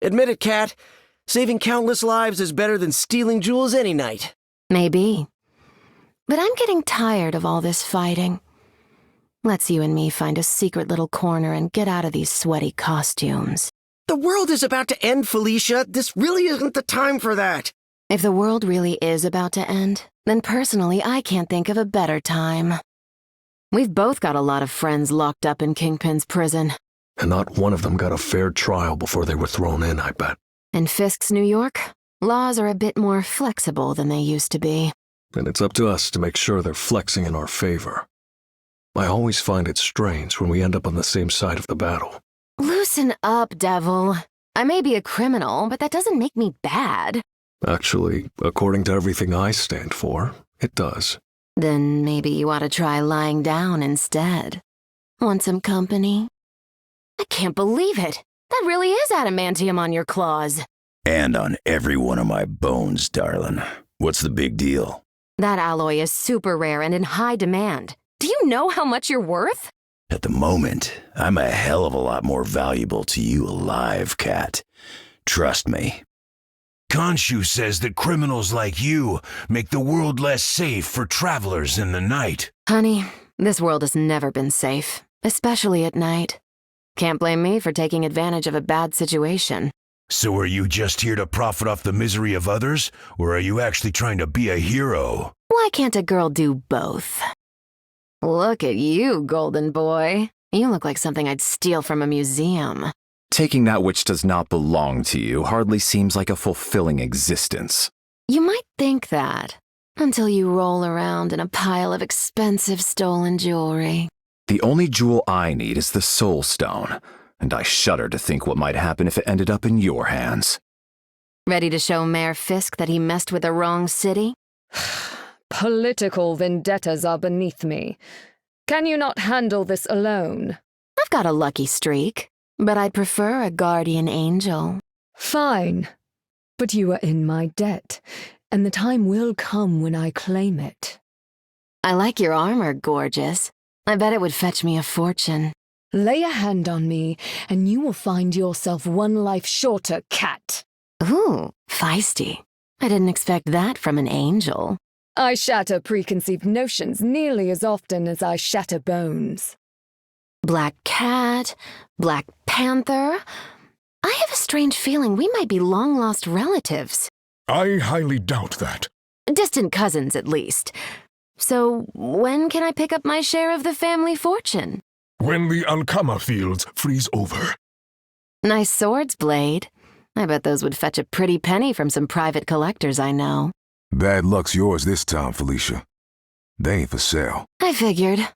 Admit it, Cat. Saving countless lives is better than stealing jewels any night. Maybe. But I'm getting tired of all this fighting. Let's you and me find a secret little corner and get out of these sweaty costumes. The world is about to end, Felicia. This really isn't the time for that. If the world really is about to end, then personally I can't think of a better time. We've both got a lot of friends locked up in Kingpin's prison. And not one of them got a fair trial before they were thrown in, I bet. In Fisk's New York, laws are a bit more flexible than they used to be. And it's up to us to make sure they're flexing in our favor. I always find it strange when we end up on the same side of the battle. Loosen up, Devil. I may be a criminal, but that doesn't make me bad. Actually, according to everything I stand for, it does. Then maybe you ought to try lying down instead. Want some company? I can't believe it. That really is adamantium on your claws. And on every one of my bones, darling. What's the big deal? That alloy is super rare and in high demand. Do you know how much you're worth? At the moment, I'm a hell of a lot more valuable to you alive, Cat. Trust me. Khonshu says that criminals like you make the world less safe for travelers in the night. Honey, this world has never been safe, especially at night. Can't blame me for taking advantage of a bad situation. So are you just here to profit off the misery of others, or are you actually trying to be a hero? Why can't a girl do both? Look at you, golden boy. You look like something I'd steal from a museum. Taking that which does not belong to you hardly seems like a fulfilling existence. You might think that, until you roll around in a pile of expensive stolen jewelry. The only jewel I need is the Soul Stone, and I shudder to think what might happen if it ended up in your hands. Ready to show Mayor Fisk that he messed with the wrong city? Political vendettas are beneath me. Can you not handle this alone? I've got a lucky streak, but I'd prefer a guardian angel. Fine. But you are in my debt, and the time will come when I claim it. I like your armor, gorgeous. I bet it would fetch me a fortune. Lay a hand on me, and you will find yourself one life shorter, Cat. Ooh, feisty. I didn't expect that from an angel. I shatter preconceived notions nearly as often as I shatter bones. Black Cat, Black Panther. I have a strange feeling we might be long-lost relatives. I highly doubt that. Distant cousins, at least. So, when can I pick up my share of the family fortune? When the Alkama fields freeze over. Nice swords, Blade. I bet those would fetch a pretty penny from some private collectors I know. Bad luck's yours this time, Felicia. They ain't for sale. I figured.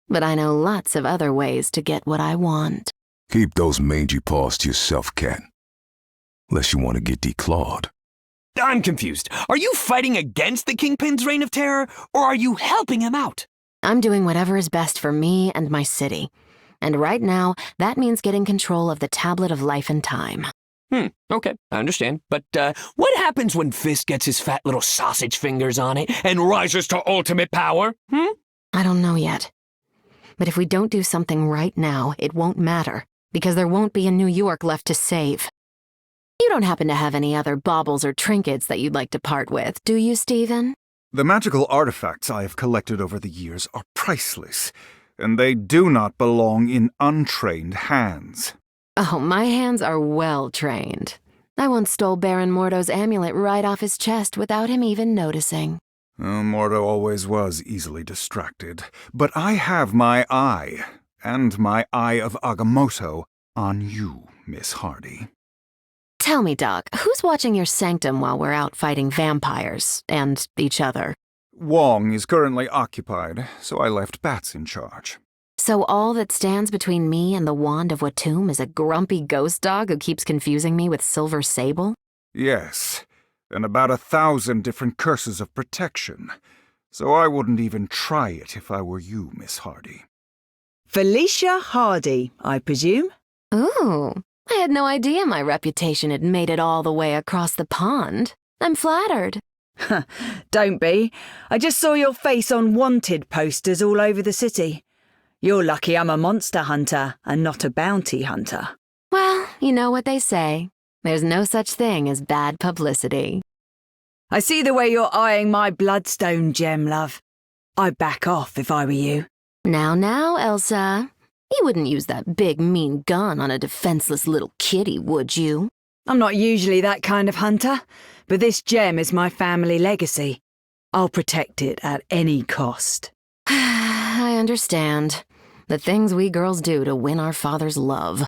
But I know lots of other ways to get what I want. Keep those mangy paws to yourself, Cat. Unless you want to get declawed. I'm confused. Are you fighting against the Kingpin's reign of terror, or are you helping him out? I'm doing whatever is best for me and my city. And right now, that means getting control of the Tablet of Life and Time. Okay, I understand. But what happens when Fisk gets his fat little sausage fingers on it and rises to ultimate power? I don't know yet. But if we don't do something right now, it won't matter, because there won't be a New York left to save. You don't happen to have any other baubles or trinkets that you'd like to part with, do you, Stephen? The magical artifacts I have collected over the years are priceless, and they do not belong in untrained hands. Oh, my hands are well trained. I once stole Baron Mordo's amulet right off his chest without him even noticing. Mordo always was easily distracted, but I have my eye, and my eye of Agamotto, on you, Miss Hardy. Tell me, Doc, who's watching your sanctum while we're out fighting vampires and each other? Wong is currently occupied, so I left Bats in charge. So all that stands between me and the Wand of Watum is a grumpy ghost dog who keeps confusing me with Silver Sable? Yes, and about 1,000 different curses of protection. So I wouldn't even try it if I were you, Miss Hardy. Felicia Hardy, I presume? Ooh, I had no idea my reputation had made it all the way across the pond. I'm flattered. Don't be. I just saw your face on wanted posters all over the city. You're lucky I'm a monster hunter and not a bounty hunter. Well, you know what they say. There's no such thing as bad publicity. I see the way you're eyeing my Bloodstone gem, love. I'd back off if I were you. Now, Elsa. You wouldn't use that big, mean gun on a defenseless little kitty, would you? I'm not usually that kind of hunter, but this gem is my family legacy. I'll protect it at any cost. I understand. The things we girls do to win our father's love.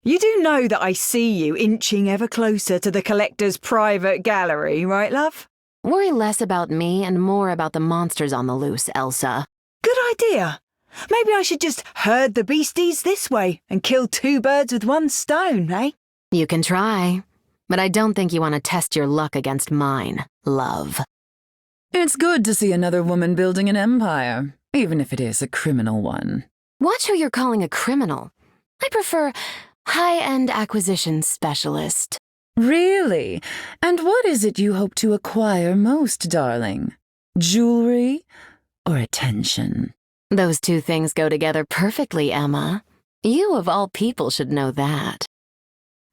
You do know that I see you inching ever closer to the collector's private gallery, right, love? Worry less about me and more about the monsters on the loose, Elsa. Good idea. Maybe I should just herd the beasties this way and kill 2 birds with 1 stone, eh? You can try, but I don't think you want to test your luck against mine, love. It's good to see another woman building an empire, even if it is a criminal one. Watch who you're calling a criminal. I prefer high-end acquisition specialist. Really? And what is it you hope to acquire most, darling? Jewelry or attention? Those 2 things go together perfectly, Emma. You, of all people, should know that.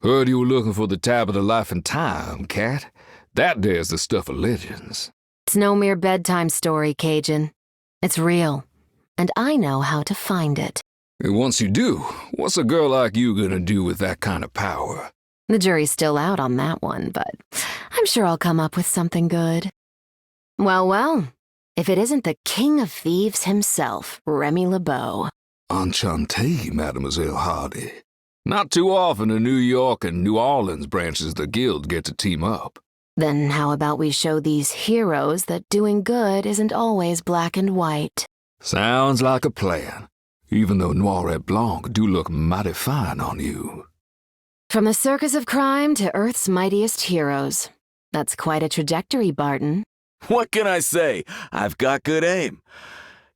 Heard you were looking for the tab of the life and time, Cat. That there's the stuff of legends. It's no mere bedtime story, Cajun. It's real, and I know how to find it. And once you do, what's a girl like you gonna do with that kind of power? The jury's still out on that one, but I'm sure I'll come up with something good. Well, if it isn't the king of thieves himself, Remy LeBeau. Enchanté, Mademoiselle Hardy. Not too often the New York and New Orleans branches of the Guild get to team up. Then how about we show these heroes that doing good isn't always black and white? Sounds like a plan. Even though Noir et Blanc do look mighty fine on you. From the circus of crime to Earth's mightiest heroes. That's quite a trajectory, Barton. What can I say? I've got good aim.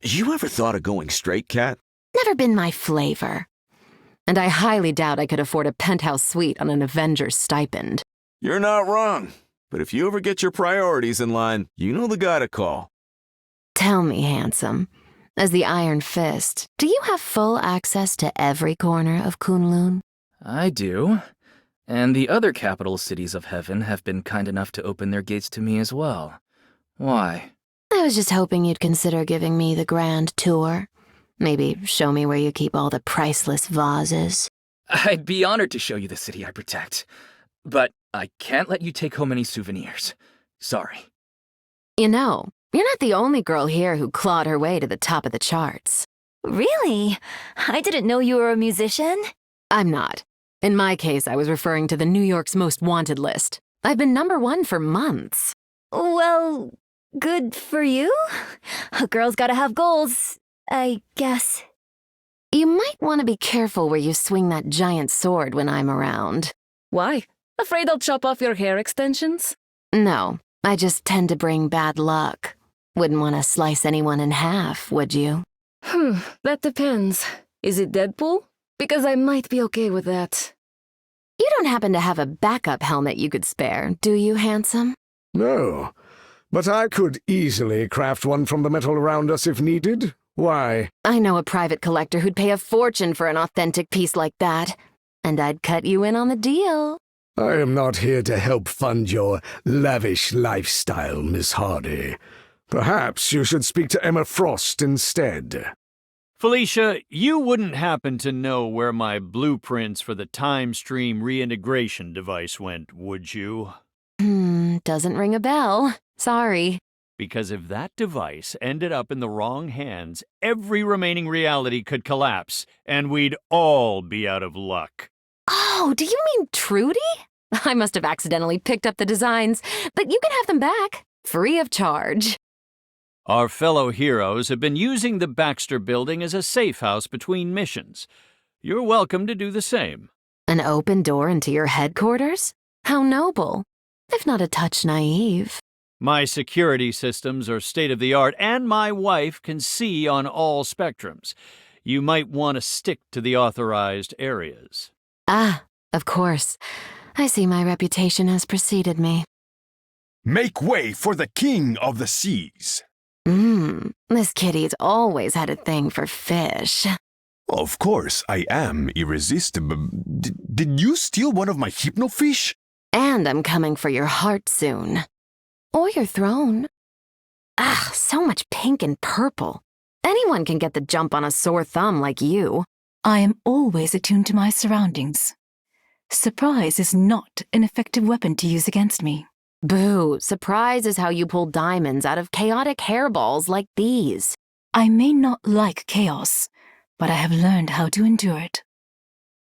You ever thought of going straight, Cat? Never been my flavor. And I highly doubt I could afford a penthouse suite on an Avengers stipend. You're not wrong. But if you ever get your priorities in line, you know the guy to call. Tell me, handsome, as the Iron Fist, do you have full access to every corner of Kunlun? I do. And the other capital cities of heaven have been kind enough to open their gates to me as well. Why? I was just hoping you'd consider giving me the grand tour. Maybe show me where you keep all the priceless vases. I'd be honored to show you the city I protect. But I can't let you take home any souvenirs. Sorry. You know, you're not the only girl here who clawed her way to the top of the charts. Really? I didn't know you were a musician. I'm not. In my case, I was referring to the New York's Most Wanted list. I've been #1 for months. Well, good for you. A girl's gotta have goals, I guess. You might want to be careful where you swing that giant sword when I'm around. Why? Afraid I'll chop off your hair extensions? No, I just tend to bring bad luck. Wouldn't want to slice anyone in half, would you? That depends. Is it Deadpool? Because I might be okay with that. You don't happen to have a backup helmet you could spare, do you, handsome? No, but I could easily craft one from the metal around us if needed. Why? I know a private collector who'd pay a fortune for an authentic piece like that. And I'd cut you in on the deal. I am not here to help fund your lavish lifestyle, Miss Hardy. Perhaps you should speak to Emma Frost instead. Felicia, you wouldn't happen to know where my blueprints for the time stream reintegration device went, would you? Doesn't ring a bell. Sorry. Because if that device ended up in the wrong hands, every remaining reality could collapse, and we'd all be out of luck. Oh, do you mean Trudy? I must have accidentally picked up the designs, but you can have them back, free of charge. Our fellow heroes have been using the Baxter Building as a safe house between missions. You're welcome to do the same. An open door into your headquarters? How noble, if not a touch naive. My security systems are state-of-the-art, and my wife can see on all spectrums. You might want to stick to the authorized areas. Ah, of course. I see my reputation has preceded me. Make way for the king of the seas. This kitty's always had a thing for fish. Of course, I am irresistible. Did you steal one of my hypnofish? And I'm coming for your heart soon. Or your throne. Ah, so much pink and purple. Anyone can get the jump on a sore thumb like you. I am always attuned to my surroundings. Surprise is not an effective weapon to use against me. Boo, surprise is how you pull diamonds out of chaotic hairballs like these. I may not like chaos, but I have learned how to endure it.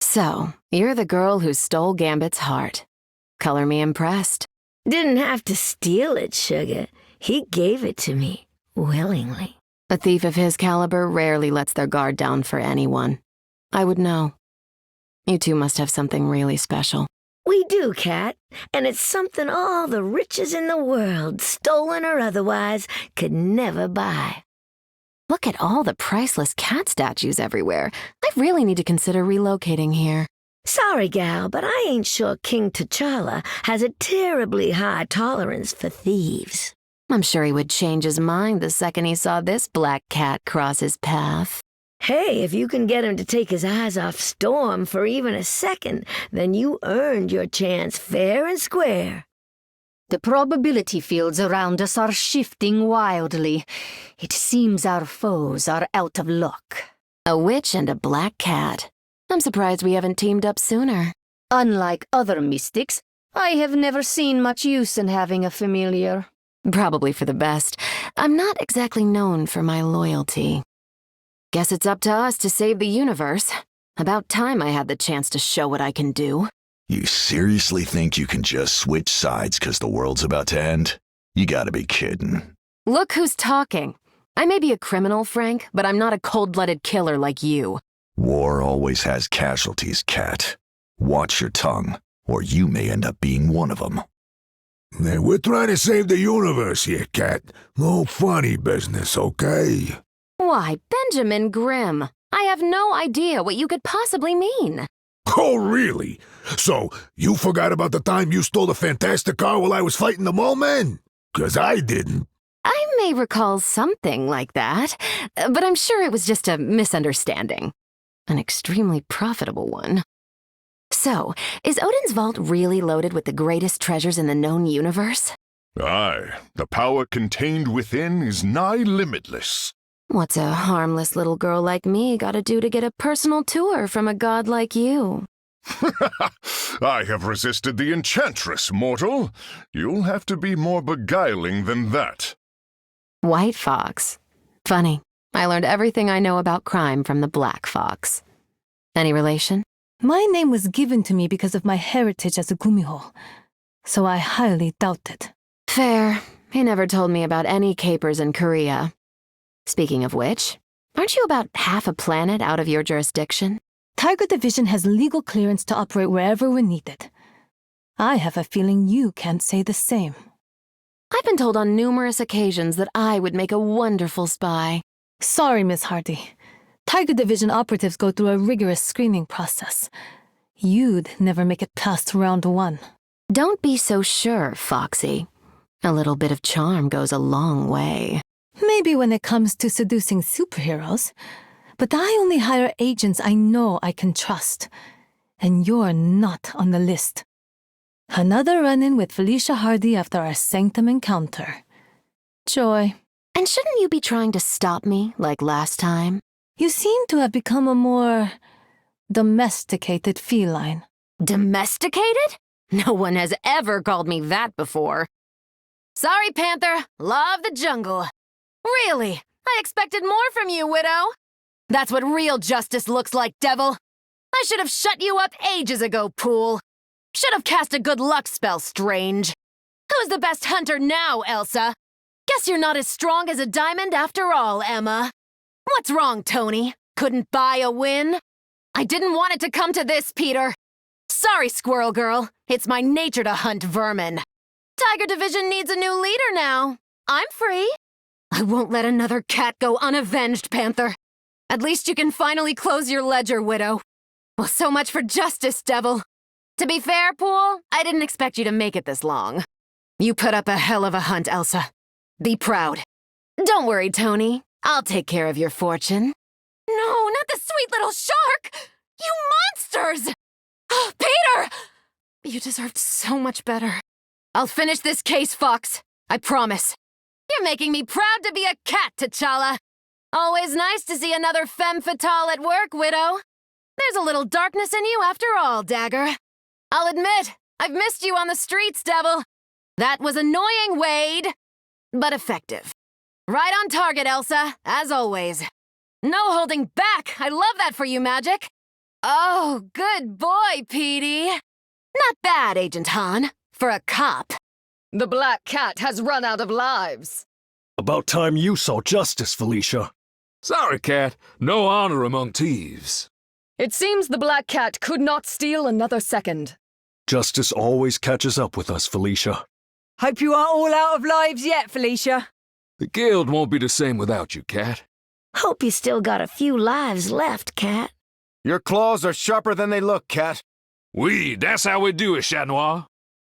So, you're the girl who stole Gambit's heart. Color me impressed. Didn't have to steal it, sugar. He gave it to me, willingly. A thief of his caliber rarely lets their guard down for anyone. I would know. You two must have something really special. We do, Cat, and it's something all the riches in the world, stolen or otherwise, could never buy. Look at all the priceless cat statues everywhere. I really need to consider relocating here. Sorry, gal, but I ain't sure King T'Challa has a terribly high tolerance for thieves. I'm sure he would change his mind the second he saw this black cat cross his path. Hey, if you can get him to take his eyes off Storm for even a second, then you earned your chance fair and square. The probability fields around us are shifting wildly. It seems our foes are out of luck. A witch and a black cat. I'm surprised we haven't teamed up sooner. Unlike other mystics, I have never seen much use in having a familiar. Probably for the best. I'm not exactly known for my loyalty. Guess it's up to us to save the universe. About time I had the chance to show what I can do. You seriously think you can just switch sides because the world's about to end? You gotta be kidding. Look who's talking. I may be a criminal, Frank, but I'm not a cold-blooded killer like you. War always has casualties, Cat. Watch your tongue, or you may end up being one of them. We're trying to save the universe here, Cat. No funny business, okay? Why, Benjamin Grimm, I have no idea what you could possibly mean. Oh, really? So, you forgot about the time you stole the Fantastic Car while I was fighting the Mole Men? 'Cause I didn't. I may recall something like that, but I'm sure it was just a misunderstanding. An extremely profitable one. So, is Odin's vault really loaded with the greatest treasures in the known universe? Aye, the power contained within is nigh limitless. What's a harmless little girl like me gotta do to get a personal tour from a god like you? I have resisted the enchantress, mortal. You'll have to be more beguiling than that. White Fox. Funny. I learned everything I know about crime from the Black Fox. Any relation? My name was given to me because of my heritage as a Gumiho, so I highly doubt it. Fair. He never told me about any capers in Korea. Speaking of which, aren't you about half a planet out of your jurisdiction? Tiger Division has legal clearance to operate wherever we're needed. I have a feeling you can't say the same. I've been told on numerous occasions that I would make a wonderful spy. Sorry, Miss Hardy. Tiger Division operatives go through a rigorous screening process. You'd never make it past round 1. Don't be so sure, Foxy. A little bit of charm goes a long way. Maybe when it comes to seducing superheroes, but I only hire agents I know I can trust, and you're not on the list. Another run-in with Felicia Hardy after our Sanctum encounter. Joy. And shouldn't you be trying to stop me like last time? You seem to have become a more domesticated feline. Domesticated? No one has ever called me that before. Sorry, Panther. Law of the jungle. Really? I expected more from you, Widow. That's what real justice looks like, Devil. I should have shut you up ages ago, Pool. Should have cast a good luck spell, Strange. Who's the best hunter now, Elsa? Guess you're not as strong as a diamond after all, Emma. What's wrong, Tony? Couldn't buy a win? I didn't want it to come to this, Peter. Sorry, Squirrel Girl. It's my nature to hunt vermin. Tiger Division needs a new leader now. I'm free. I won't let another cat go unavenged, Panther. At least you can finally close your ledger, Widow. Well, so much for justice, Devil. To be fair, Pool, I didn't expect you to make it this long. You put up a hell of a hunt, Elsa. Be proud. Don't worry, Tony. I'll take care of your fortune. No, not the sweet little shark! You monsters! Oh, Peter! You deserved so much better. I'll finish this case, Fox. I promise. You're making me proud to be a cat, T'Challa. Always nice to see another femme fatale at work, Widow. There's a little darkness in you after all, Dagger. I'll admit, I've missed you on the streets, Devil. That was annoying, Wade, but effective. Right on target, Elsa, as always. No holding back. I love that for you, Magik. Oh, good boy, Petey. Not bad, Agent Han, for a cop. The Black Cat has run out of lives. About time you saw justice, Felicia. Sorry, Cat. No honor among thieves. It seems the Black Cat could not steal another second. Justice always catches up with us, Felicia. Hope you aren't all out of lives yet, Felicia. The guild won't be the same without you, Cat. Hope you still got a few lives left, Cat. Your claws are sharper than they look, Cat. That's how we do it, Chat Noir.